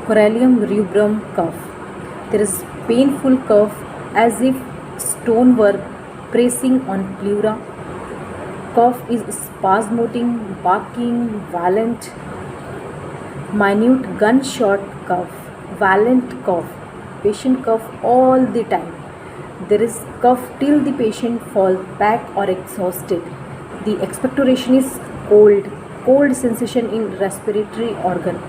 Corallium rubrum cough. There is painful cough as if stone were pressing on pleura. Cough is spasmodic, barking, violent, minute gunshot cough, violent cough. Patient cough all the time. There is cough till the patient falls back or exhausted. The expectoration is cold, cold sensation in respiratory organ.